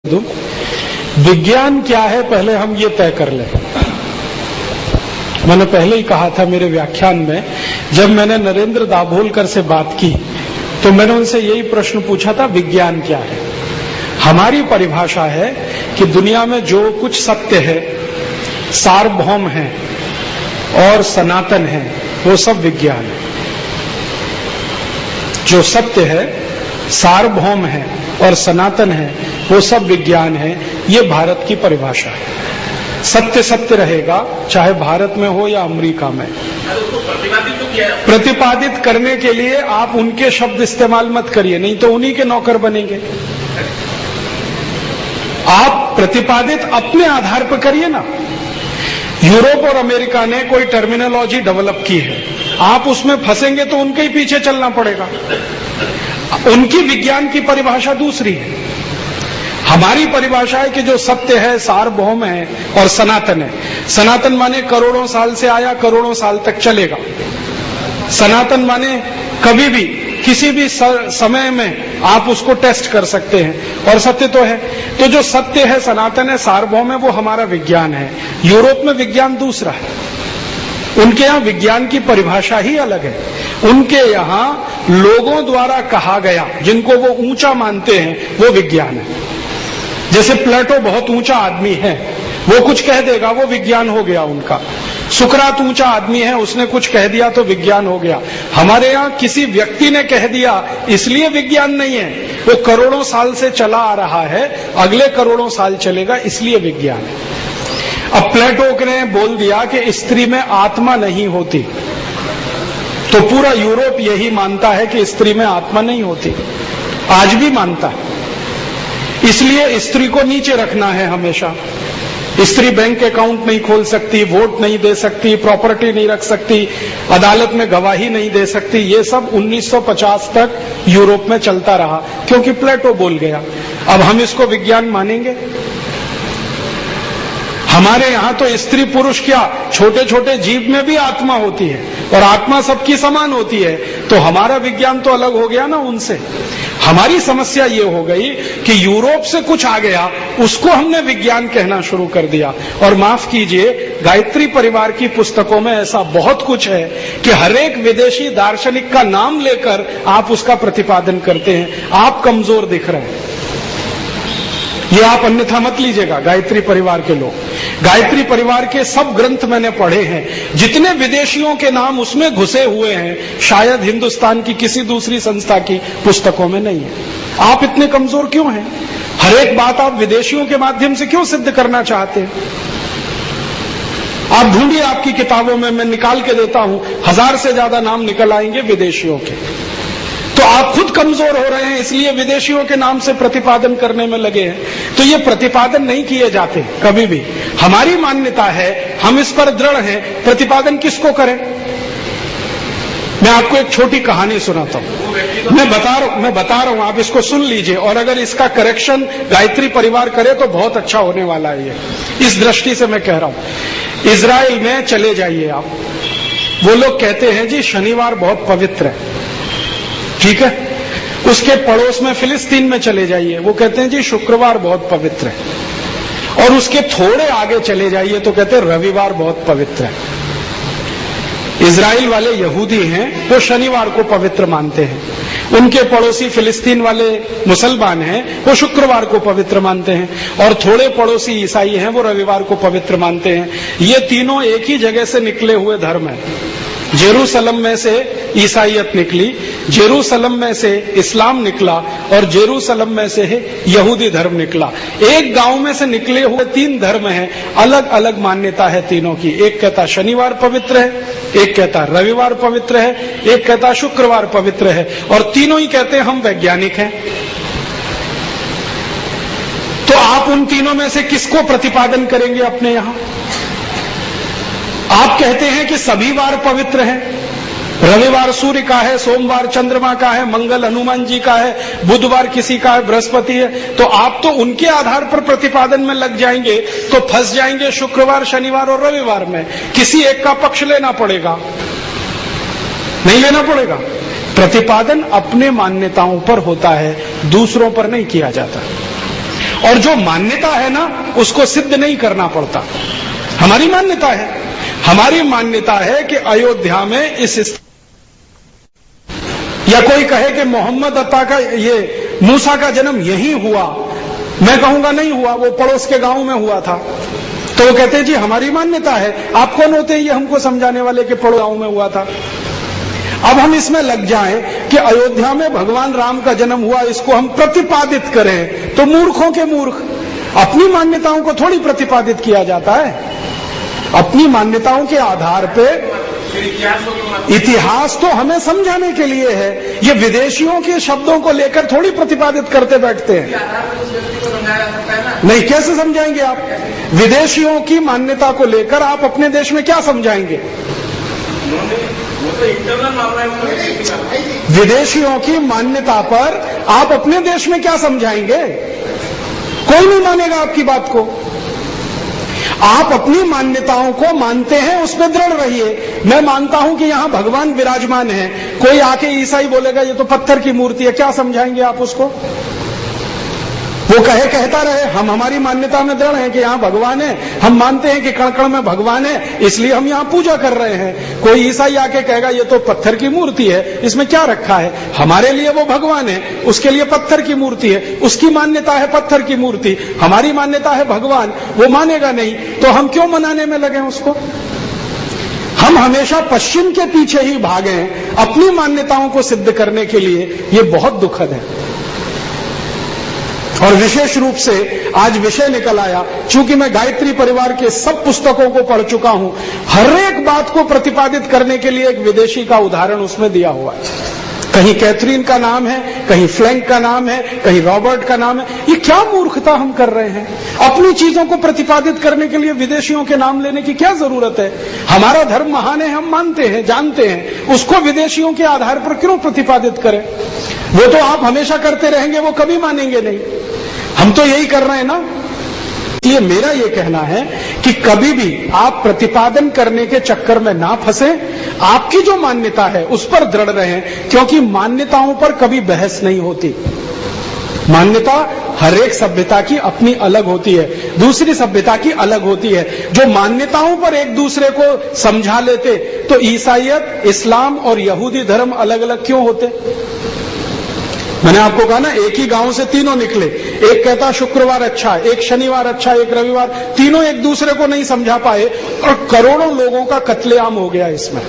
विज्ञान क्या है पहले हम ये तय कर लें। मैंने पहले ही कहा था मेरे व्याख्यान में, जब मैंने नरेंद्र दाभोलकर से बात की तो मैंने उनसे यही प्रश्न पूछा था, विज्ञान क्या है। हमारी परिभाषा है कि दुनिया में जो कुछ सत्य है, सार्वभौम है और सनातन है, वो सब विज्ञान है। जो सत्य है, सार्वभौम है और सनातन है, वो सब विज्ञान है। ये भारत की परिभाषा है। सत्य सत्य रहेगा, चाहे भारत में हो या अमेरिका में। प्रतिपादित करने के लिए आप उनके शब्द इस्तेमाल मत करिए, नहीं तो उन्हीं के नौकर बनेंगे। आप प्रतिपादित अपने आधार पर करिए ना। यूरोप और अमेरिका ने कोई टर्मिनोलॉजी डेवलप की है, आप उसमें फंसेंगे तो उनके ही पीछे चलना पड़ेगा। उनकी विज्ञान की परिभाषा दूसरी है। हमारी परिभाषा है कि जो सत्य है, सार्वभौम है और सनातन है। सनातन माने करोड़ों साल से आया, करोड़ों साल तक चलेगा। सनातन माने कभी भी किसी भी समय में आप उसको टेस्ट कर सकते हैं और सत्य तो है। तो जो सत्य है, सनातन है, सार्वभौम है, वो हमारा विज्ञान है। यूरोप में विज्ञान दूसरा है। उनके यहाँ विज्ञान की परिभाषा ही अलग है। उनके यहाँ लोगों द्वारा कहा गया, जिनको वो ऊंचा मानते हैं, वो विज्ञान है। जैसे प्लेटो बहुत ऊंचा आदमी है, वो कुछ कह देगा, वो विज्ञान हो गया उनका। सुकरात ऊंचा आदमी है, उसने कुछ कह दिया तो विज्ञान हो गया। हमारे यहाँ किसी व्यक्ति ने कह दिया इसलिए विज्ञान नहीं है, वो करोड़ों साल से चला आ रहा है, अगले करोड़ों साल चलेगा, इसलिए विज्ञान है। अब प्लेटो ने बोल दिया कि स्त्री में आत्मा नहीं होती, तो पूरा यूरोप यही मानता है कि स्त्री में आत्मा नहीं होती, आज भी मानता है। इसलिए स्त्री को नीचे रखना है हमेशा। स्त्री बैंक अकाउंट नहीं खोल सकती, वोट नहीं दे सकती, प्रॉपर्टी नहीं रख सकती, अदालत में गवाही नहीं दे सकती। ये सब 1950 तक यूरोप में चलता रहा, क्योंकि प्लेटो बोल गया। अब हम इसको विज्ञान मानेंगे? हमारे यहां तो स्त्री पुरुष क्या, छोटे छोटे जीव में भी आत्मा होती है और आत्मा सबकी समान होती है। तो हमारा विज्ञान तो अलग हो गया ना उनसे। हमारी समस्या ये हो गई कि यूरोप से कुछ आ गया, उसको हमने विज्ञान कहना शुरू कर दिया। और माफ कीजिए, गायत्री परिवार की पुस्तकों में ऐसा बहुत कुछ है कि हर एक विदेशी दार्शनिक का नाम लेकर आप उसका प्रतिपादन करते हैं। आप कमजोर दिख रहे हैं, ये आप अन्यथा मत लीजिएगा। गायत्री परिवार के लोग, गायत्री परिवार के सब ग्रंथ मैंने पढ़े हैं। जितने विदेशियों के नाम उसमें घुसे हुए हैं, शायद हिंदुस्तान की किसी दूसरी संस्था की पुस्तकों में नहीं है। आप इतने कमजोर क्यों हैं? हर एक बात आप विदेशियों के माध्यम से क्यों सिद्ध करना चाहते हैं? आप ढूंढिए आपकी किताबों में, मैं निकाल के देता हूं, 1000 से ज्यादा नाम निकल आएंगे विदेशियों के। तो आप खुद कमजोर हो रहे हैं, इसलिए विदेशियों के नाम से प्रतिपादन करने में लगे हैं। तो ये प्रतिपादन नहीं किए जाते कभी भी। हमारी मान्यता है, हम इस पर दृढ़ हैं, प्रतिपादन किसको करें। मैं आपको एक छोटी कहानी सुनाता हूं। मैं बता रहा हूं, आप इसको सुन लीजिए, और अगर इसका करेक्शन गायत्री परिवार करे तो बहुत अच्छा होने वाला है। ये इस दृष्टि से मैं कह रहा हूं। इजराइल में चले जाइए आप, वो लोग कहते हैं जी शनिवार बहुत पवित्र है, ठीक है। उसके पड़ोस में फिलिस्तीन में चले जाइए, वो कहते हैं जी शुक्रवार बहुत पवित्र है। और उसके थोड़े आगे चले जाइए तो कहते हैं रविवार बहुत पवित्र है। इजराइल वाले यहूदी हैं, वो शनिवार को पवित्र मानते हैं। उनके पड़ोसी फिलिस्तीन वाले मुसलमान हैं, वो शुक्रवार को पवित्र मानते हैं। और थोड़े पड़ोसी ईसाई हैं, वो रविवार को पवित्र मानते हैं। ये तीनों एक ही जगह से निकले हुए धर्म हैं। जेरूसलम में से ईसाईयत निकली, जेरूसलम में से इस्लाम निकला और जेरूसलम में से यहूदी धर्म निकला। एक गांव में से निकले हुए 3 धर्म हैं, अलग अलग मान्यता है तीनों की। एक कहता शनिवार पवित्र है, एक कहता रविवार पवित्र है, एक कहता शुक्रवार पवित्र है, और तीनों ही कहते हैं हम वैज्ञानिक हैं। तो आप उन तीनों में से किसको प्रतिपादन करेंगे अपने यहां? आप कहते हैं कि सभी वार पवित्र हैं, रविवार सूर्य का है, सोमवार चंद्रमा का है, मंगल हनुमान जी का है, बुधवार किसी का है, बृहस्पति है। तो आप तो उनके आधार पर प्रतिपादन में लग जाएंगे, तो फंस जाएंगे शुक्रवार, शनिवार और रविवार में। किसी एक का पक्ष लेना पड़ेगा, नहीं लेना पड़ेगा। प्रतिपादन अपने मान्यताओं पर होता है, दूसरों पर नहीं किया जाता। और जो मान्यता है ना, उसको सिद्ध नहीं करना पड़ता। हमारी मान्यता है, हमारी मान्यता है कि अयोध्या में इस या कोई कहे कि मोहम्मद अता का ये मूसा का जन्म यहीं हुआ, मैं कहूंगा नहीं हुआ, वो पड़ोस के गांव में हुआ था। तो वो कहते हैं जी हमारी मान्यता है। आप कौन होते हैं ये हमको समझाने वाले कि पड़ोस गांव में हुआ था? अब हम इसमें लग जाएं कि अयोध्या में भगवान राम का जन्म हुआ, इसको हम प्रतिपादित करें, तो मूर्खों के मूर्ख। अपनी मान्यताओं को थोड़ी प्रतिपादित किया जाता है। अपनी मान्यताओं के आधार पे इतिहास तो हमें समझाने के लिए है, ये विदेशियों के शब्दों को लेकर थोड़ी प्रतिपादित करते बैठते हैं। नहीं, कैसे समझाएंगे आप? विदेशियों की मान्यता को लेकर आप अपने देश में क्या समझाएंगे? विदेशियों की मान्यता पर आप अपने देश में क्या समझाएंगे? कोई नहीं मानेगा आपकी बात को। आप अपनी मान्यताओं को मानते हैं, उस पर दृढ़ रहिए। मैं मानता हूं कि यहां भगवान विराजमान है, कोई आके ईसाई बोलेगा ये तो पत्थर की मूर्ति है, क्या समझाएंगे आप उसको? वो कहता रहे हम हमारी मान्यता में दृढ़ हैं कि यहाँ भगवान है, हम मानते हैं कि कण कण में भगवान है, इसलिए हम यहाँ पूजा कर रहे हैं। कोई ईसाई आके कहेगा ये तो पत्थर की मूर्ति है, इसमें क्या रखा है? हमारे लिए वो भगवान है, उसके लिए पत्थर की मूर्ति है, उसकी मान्यता है पत्थर की मूर्ति, हमारी मान्यता है भगवान, वो मानेगा नहीं, तो हम क्यों मनाने में लगे उसको? हम हमेशा पश्चिम के पीछे ही भागे अपनी मान्यताओं को सिद्ध करने के लिए। ये बहुत दुखद है। और विशेष रूप से आज विषय निकल आया, चूंकि मैं गायत्री परिवार के सब पुस्तकों को पढ़ चुका हूं, हर एक बात को प्रतिपादित करने के लिए एक विदेशी का उदाहरण उसमें दिया हुआ है। कहीं कैथरीन का नाम है, कहीं फ्लैंक का नाम है, कहीं रॉबर्ट का नाम है। ये क्या मूर्खता हम कर रहे हैं? अपनी चीजों को प्रतिपादित करने के लिए विदेशियों के नाम लेने की क्या जरूरत है? हमारा धर्म महान है, हम मानते हैं, जानते हैं, उसको विदेशियों के आधार पर क्यों प्रतिपादित करें? वो तो आप हमेशा करते रहेंगे, वो कभी मानेंगे नहीं। हम तो यही कर रहे हैं ना। ये मेरा ये कहना है कि कभी भी आप प्रतिपादन करने के चक्कर में ना फंसे, आपकी जो मान्यता है उस पर दृढ़ रहें, क्योंकि मान्यताओं पर कभी बहस नहीं होती। मान्यता हर एक सभ्यता की अपनी अलग होती है, दूसरी सभ्यता की अलग होती है। जो मान्यताओं पर एक दूसरे को समझा लेते, तो ईसाईयत, इस्लाम और यहूदी धर्म अलग अलग क्यों होते? मैंने आपको कहा ना, एक ही गांव से तीनों निकले, एक कहता शुक्रवार अच्छा, एक शनिवार अच्छा, एक रविवार, तीनों एक दूसरे को नहीं समझा पाए और करोड़ों लोगों का कत्लेआम हो गया इसमें,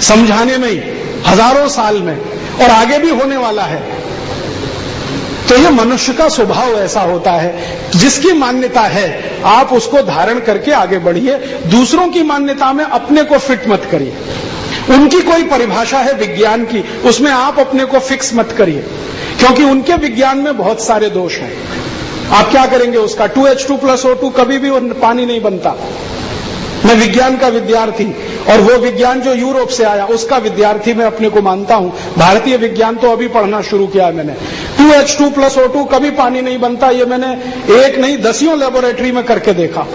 समझाने में ही, हजारों साल में, और आगे भी होने वाला है। तो ये मनुष्य का स्वभाव ऐसा होता है, जिसकी मान्यता है आप उसको धारण करके आगे बढ़िए, दूसरों की मान्यता में अपने को फिट मत करिए। उनकी कोई परिभाषा है विज्ञान की, उसमें आप अपने को फिक्स मत करिए, क्योंकि उनके विज्ञान में बहुत सारे दोष हैं। आप क्या करेंगे उसका? 2H2+O2 कभी भी पानी नहीं बनता। मैं विज्ञान का विद्यार्थी, और वो विज्ञान जो यूरोप से आया उसका विद्यार्थी मैं अपने को मानता हूं। भारतीय विज्ञान तो अभी पढ़ना शुरू किया मैंने। 2H2+O2 कभी पानी नहीं बनता, ये मैंने एक नहीं दसियों लेबोरेटरी में करके देखा।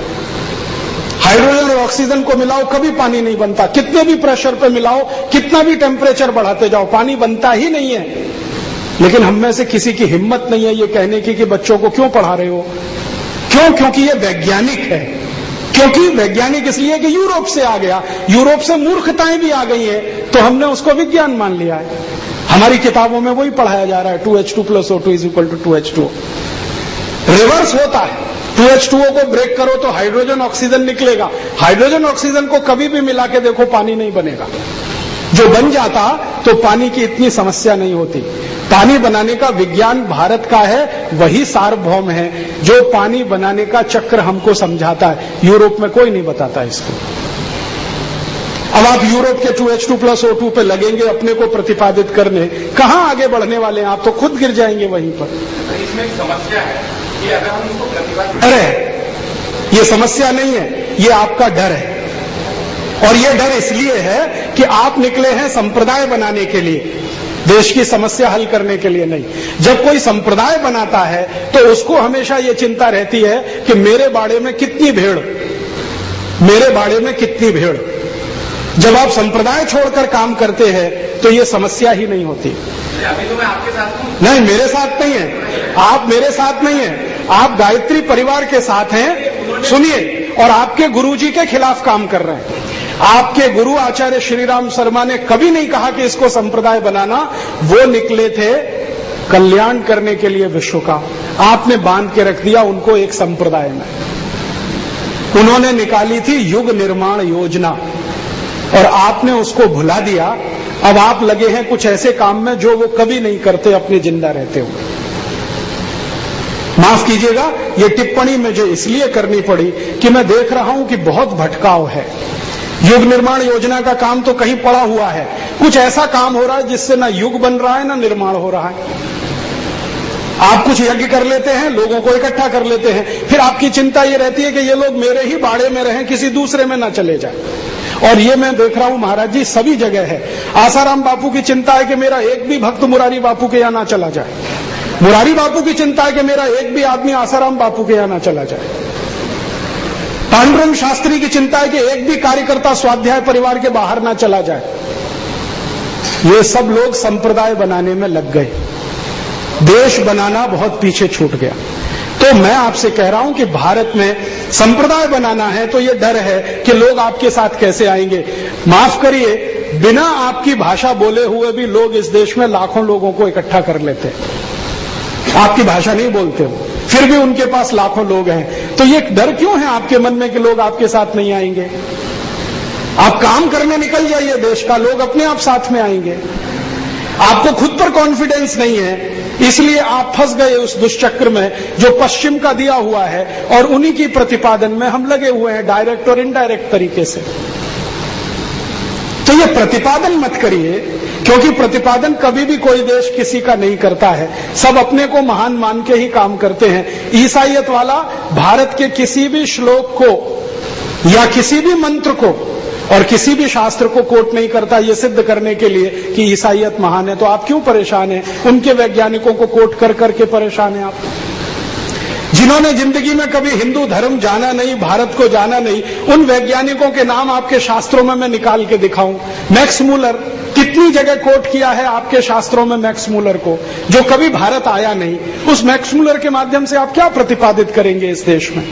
हाइड्रोजन और ऑक्सीजन को मिलाओ, कभी पानी नहीं बनता। कितने भी प्रेशर पे मिलाओ, कितना भी टेम्परेचर बढ़ाते जाओ, पानी बनता ही नहीं है। लेकिन हम में से किसी की हिम्मत नहीं है ये कहने की कि बच्चों को क्यों पढ़ा रहे हो? क्यों? क्योंकि ये वैज्ञानिक है। क्योंकि वैज्ञानिक इसलिए कि यूरोप से आ गया, यूरोप से मूर्खताएं भी आ गई हैं, तो हमने उसको विज्ञान मान लिया है। हमारी किताबों में वही पढ़ाया जा रहा है, 2H2+O2 = 2H2O। रिवर्स होता है, 2H2O को ब्रेक करो तो हाइड्रोजन ऑक्सीजन निकलेगा। हाइड्रोजन ऑक्सीजन को कभी भी मिला के देखो, पानी नहीं बनेगा। जो बन जाता तो पानी की इतनी समस्या नहीं होती। पानी बनाने का विज्ञान भारत का है, वही सार्वभौम है जो पानी बनाने का चक्र हमको समझाता है। यूरोप में कोई नहीं बताता इसको। अब आप यूरोप के 2H2+O2 पे लगेंगे अपने को प्रतिपादित करने, कहां आगे बढ़ने वाले हैं? आप तो खुद गिर जाएंगे वहीं पर। इसमें एक समस्या है कि अगर हम इसको प्रतिपादित, अरे ये समस्या नहीं है, ये आपका डर है। और ये डर इसलिए है कि आप निकले हैं संप्रदाय बनाने के लिए, देश की समस्या हल करने के लिए नहीं। जब कोई संप्रदाय बनाता है तो उसको हमेशा ये चिंता रहती है कि मेरे बाड़े में कितनी भेड़, मेरे बाड़े में कितनी भेड़। जब आप संप्रदाय छोड़कर काम करते हैं तो ये समस्या ही नहीं होती। अभी तो मैं आपके साथ हूं। नहीं, मेरे साथ नहीं है, आप मेरे साथ नहीं है। आप गायत्री परिवार के साथ हैं, सुनिए, और आपके गुरुजी के खिलाफ काम कर रहे हैं। आपके गुरु आचार्य श्रीराम शर्मा ने कभी नहीं कहा कि इसको संप्रदाय बनाना, वो निकले थे कल्याण करने के लिए विश्व का। आपने बांध के रख दिया उनको एक संप्रदाय में। उन्होंने निकाली थी युग निर्माण योजना और आपने उसको भुला दिया। अब आप लगे हैं कुछ ऐसे काम में जो वो कभी नहीं करते अपने जिंदा रहते हुए। माफ कीजिएगा, ये टिप्पणी मुझे इसलिए करनी पड़ी कि मैं देख रहा हूं कि बहुत भटकाव है। युग निर्माण योजना का काम तो कहीं पड़ा हुआ है, कुछ ऐसा काम हो रहा है जिससे ना युग बन रहा है ना निर्माण हो रहा है। आप कुछ यज्ञ कर लेते हैं, लोगों को इकट्ठा कर लेते हैं, फिर आपकी चिंता ये रहती है कि ये लोग मेरे ही बाड़े में रहें, किसी दूसरे में ना चले जाए। और ये मैं देख रहा हूं महाराज जी सभी जगह है। आसाराम बापू की चिंता है कि मेरा एक भी भक्त मुरारी बापू के यहां ना चला जाए। मुरारी बापू की चिंता है कि मेरा एक भी आदमी आसाराम बापू के यहां ना चला जाए। पांडुरंग शास्त्री की चिंता है कि एक भी कार्यकर्ता स्वाध्याय परिवार के बाहर ना चला जाए। ये सब लोग संप्रदाय बनाने में लग गए, देश बनाना बहुत पीछे छूट गया। तो मैं आपसे कह रहा हूं कि भारत में संप्रदाय बनाना है तो ये डर है कि लोग आपके साथ कैसे आएंगे। माफ करिए, बिना आपकी भाषा बोले हुए भी लोग इस देश में लाखों लोगों को इकट्ठा कर लेते हैं। आपकी भाषा नहीं बोलते हो, फिर भी उनके पास लाखों लोग हैं। तो ये डर क्यों है आपके मन में कि लोग आपके साथ नहीं आएंगे? आप काम करने निकल जाइए देश का, लोग अपने आप साथ में आएंगे। आपको खुद पर कॉन्फिडेंस नहीं है, इसलिए आप फंस गए उस दुष्चक्र में जो पश्चिम का दिया हुआ है, और उन्हीं की प्रतिपादन में हम लगे हुए हैं डायरेक्ट और इनडायरेक्ट तरीके से। तो ये प्रतिपादन मत करिए, क्योंकि प्रतिपादन कभी भी कोई देश किसी का नहीं करता है। सब अपने को महान मान के ही काम करते हैं। ईसाईयत वाला भारत के किसी भी श्लोक को या किसी भी मंत्र को और किसी भी शास्त्र को कोट नहीं करता ये सिद्ध करने के लिए कि ईसाईयत महान है। तो आप क्यों परेशान हैं? उनके वैज्ञानिकों को कोट कर करके परेशान हैं आप, जिन्होंने जिंदगी में कभी हिंदू धर्म जाना नहीं, भारत को जाना नहीं। उन वैज्ञानिकों के नाम आपके शास्त्रों में मैं निकाल के दिखाऊं। मैक्स मूलर, कितनी जगह कोट किया है आपके शास्त्रों में मैक्स मूलर को, जो कभी भारत आया नहीं। उस मैक्स मूलर के माध्यम से आप क्या प्रतिपादित करेंगे इस देश में?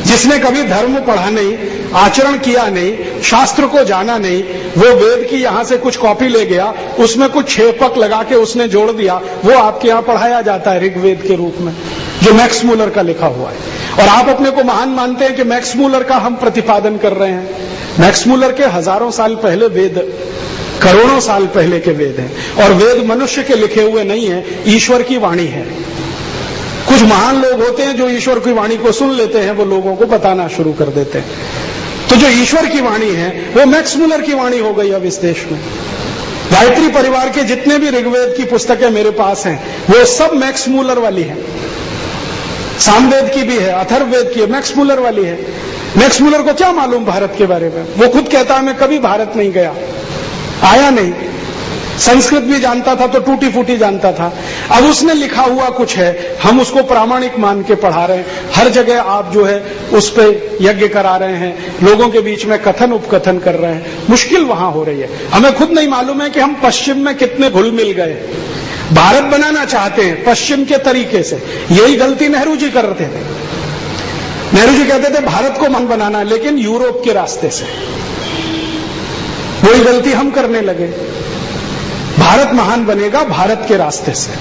जिसने कभी धर्म पढ़ा नहीं, आचरण किया नहीं, शास्त्र को जाना नहीं, वो वेद की यहां से कुछ कॉपी ले गया, उसमें कुछ छेपक लगा के उसने जोड़ दिया, वो आपके यहां पढ़ाया जाता है ऋग्वेद के रूप में, जो मैक्स मूलर का लिखा हुआ है। और आप अपने को महान मानते हैं कि मैक्स मूलर का हम प्रतिपादन कर रहे हैं। मैक्स मूलर के हजारों साल पहले वेद, करोड़ों साल पहले के वेद हैं, और वेद मनुष्य के लिखे हुए नहीं है, ईश्वर की वाणी है। कुछ महान लोग होते हैं जो ईश्वर की वाणी को सुन लेते हैं, वो लोगों को बताना शुरू कर देते हैं। तो जो ईश्वर की वाणी है वो मैक्स मूलर की वाणी हो गई अब इस देश में। गायत्री परिवार के जितने भी ऋग्वेद की पुस्तकें मेरे पास हैं वो सब मैक्स मूलर वाली हैं। सामवेद की भी है, अथर्ववेद की है, मैक्स मूलर वाली है। मैक्स मूलर को क्या मालूम भारत के बारे में? वो खुद कहता है मैं कभी भारत नहीं गया, आया नहीं। संस्कृत भी जानता था तो टूटी फूटी जानता था। अब उसने लिखा हुआ कुछ है, हम उसको प्रामाणिक मान के पढ़ा रहे हैं। हर जगह आप जो है उस पे यज्ञ करा रहे हैं, लोगों के बीच में कथन उपकथन कर रहे हैं। मुश्किल वहां हो रही है। हमें खुद नहीं मालूम है कि हम पश्चिम में कितने घुल मिल गए। भारत बनाना चाहते हैं पश्चिम के तरीके से। यही गलती नेहरू जी कर रहे थे। नेहरू जी कहते थे भारत को मन बनाना, लेकिन यूरोप के रास्ते से। वही गलती हम करने लगे। भारत महान बनेगा भारत के रास्ते से,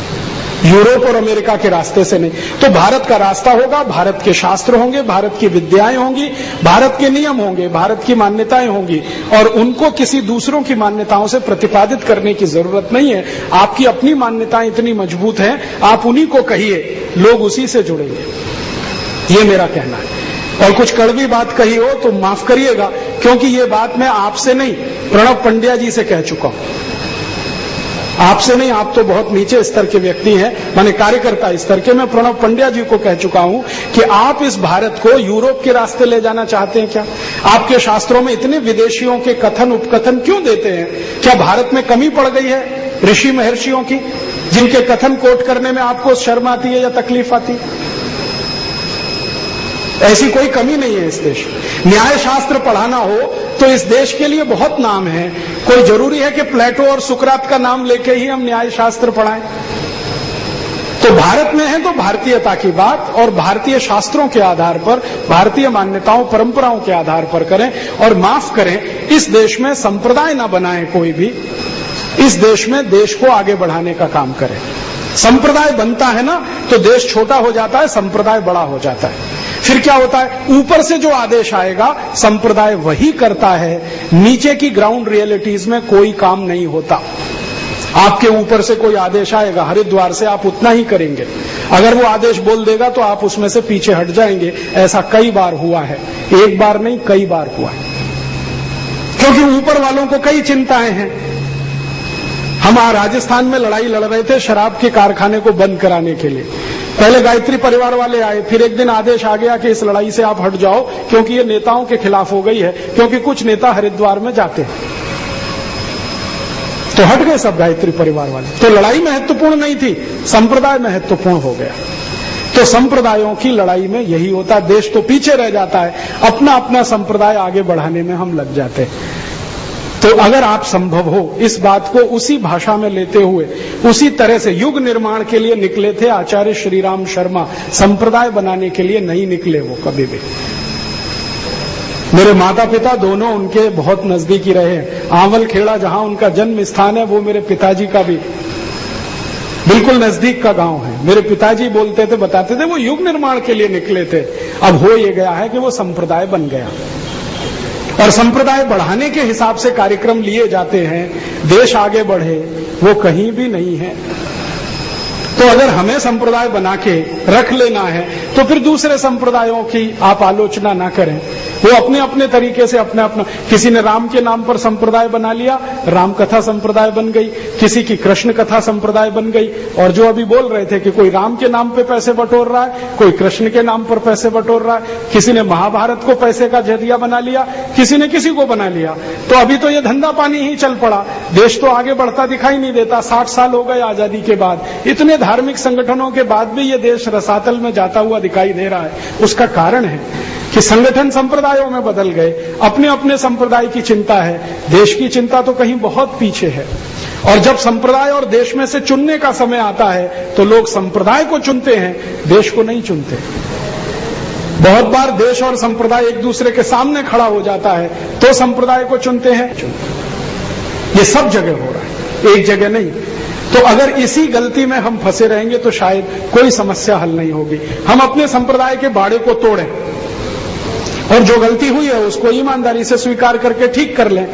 यूरोप और अमेरिका के रास्ते से नहीं। तो भारत का रास्ता होगा, भारत के शास्त्र होंगे, भारत की विद्याएं होंगी, भारत के नियम होंगे, भारत की मान्यताएं होंगी, और उनको किसी दूसरों की मान्यताओं से प्रतिपादित करने की जरूरत नहीं है। आपकी अपनी मान्यताएं इतनी मजबूत हैं, आप उन्हीं को कहिए, लोग उसी से जुड़ेंगे। ये मेरा कहना है। और कुछ कड़वी बात कही हो तो माफ करिएगा, क्योंकि ये बात मैं आपसे नहीं, प्रणव पंड्या जी से कह चुका हूं। आपसे नहीं, आप तो बहुत नीचे स्तर के व्यक्ति हैं, माने कार्यकर्ता स्तर के। मैं प्रणव पंड्या जी को कह चुका हूं कि आप इस भारत को यूरोप के रास्ते ले जाना चाहते हैं क्या? आपके शास्त्रों में इतने विदेशियों के कथन उपकथन क्यों देते हैं? क्या भारत में कमी पड़ गई है ऋषि महर्षियों की, जिनके कथन कोट करने में आपको शर्म आती है या तकलीफ आती है? ऐसी कोई कमी नहीं है इस देश में। न्याय शास्त्र पढ़ाना हो तो इस देश के लिए बहुत नाम है। कोई जरूरी है कि प्लेटो और सुकरात का नाम लेके ही हम न्याय शास्त्र पढ़ाएं? तो भारत में है तो भारतीयता की बात और भारतीय शास्त्रों के आधार पर, भारतीय मान्यताओं परंपराओं के आधार पर करें। और माफ करें, इस देश में संप्रदाय ना बनाए कोई भी, इस देश में देश को आगे बढ़ाने का काम करें। संप्रदाय बनता है ना तो देश छोटा हो जाता है, संप्रदाय बड़ा हो जाता है। फिर क्या होता है, ऊपर से जो आदेश आएगा संप्रदाय वही करता है, नीचे की ग्राउंड रियलिटीज में कोई काम नहीं होता। आपके ऊपर से कोई आदेश आएगा, हरिद्वार से आप उतना ही करेंगे, अगर वो आदेश बोल देगा तो आप उसमें से पीछे हट जाएंगे। ऐसा कई बार हुआ है, एक बार नहीं कई बार हुआ है, क्योंकि ऊपर वालों को कई चिंताएं हैं। हम राजस्थान में लड़ाई लड़ रहे थे शराब के कारखाने को बंद कराने के लिए। पहले गायत्री परिवार वाले आए, फिर एक दिन आदेश आ गया कि इस लड़ाई से आप हट जाओ क्योंकि ये नेताओं के खिलाफ हो गई है, क्योंकि कुछ नेता हरिद्वार में जाते हैं। तो हट गए सब गायत्री परिवार वाले। तो लड़ाई महत्वपूर्ण नहीं थी, संप्रदाय महत्वपूर्ण हो गया। तो संप्रदायों की लड़ाई में यही होता है, देश तो पीछे रह जाता है, अपना अपना संप्रदाय आगे बढ़ाने में हम लग जाते हैं। तो अगर आप संभव हो इस बात को उसी भाषा में लेते हुए, उसी तरह से युग निर्माण के लिए निकले थे आचार्य श्रीराम शर्मा, संप्रदाय बनाने के लिए नहीं निकले वो कभी भी। मेरे माता पिता दोनों उनके बहुत नजदीकी रहे। आंवल खेड़ा जहां उनका जन्म स्थान है वो मेरे पिताजी का भी बिल्कुल नजदीक का गांव है। मेरे पिताजी बोलते थे, बताते थे वो युग निर्माण के लिए निकले थे। अब हो ये गया है कि वो संप्रदाय बन गया और संप्रदाय बढ़ाने के हिसाब से कार्यक्रम लिए जाते हैं, देश आगे बढ़े, वो कहीं भी नहीं है। तो अगर हमें संप्रदाय बना के रख लेना है तो फिर दूसरे संप्रदायों की आप आलोचना ना करें। वो अपने अपने तरीके से अपना अपना, किसी ने राम के नाम पर संप्रदाय बना लिया, राम कथा संप्रदाय बन गई, किसी की कृष्ण कथा संप्रदाय बन गई। और जो अभी बोल रहे थे कि कोई राम के नाम पे पैसे बटोर रहा है, कोई कृष्ण के नाम पर पैसे बटोर रहा है, किसी ने महाभारत को पैसे का जरिया बना लिया, किसी ने किसी को बना लिया। तो अभी तो ये धंधा पानी ही चल पड़ा, देश तो आगे बढ़ता दिखाई नहीं देता। 60 साल हो गए आजादी के बाद, इतने धार्मिक संगठनों के बाद भी ये देश रसातल में जाता हुआ दिखाई दे रहा है। उसका कारण है कि संगठन संप्रदायों में बदल गए, अपने अपने संप्रदाय की चिंता है, देश की चिंता तो कहीं बहुत पीछे है। और जब संप्रदाय और देश में से चुनने का समय आता है तो लोग संप्रदाय को चुनते हैं, देश को नहीं चुनते। बहुत बार देश और संप्रदाय एक दूसरे के सामने खड़ा हो जाता है तो संप्रदाय को चुनते हैं। ये सब जगह हो रहा है, एक जगह नहीं। तो अगर इसी गलती में हम फंसे रहेंगे तो शायद कोई समस्या हल नहीं होगी। हम अपने संप्रदाय के बाड़े को तोड़ें और जो गलती हुई है उसको ईमानदारी से स्वीकार करके ठीक कर लें।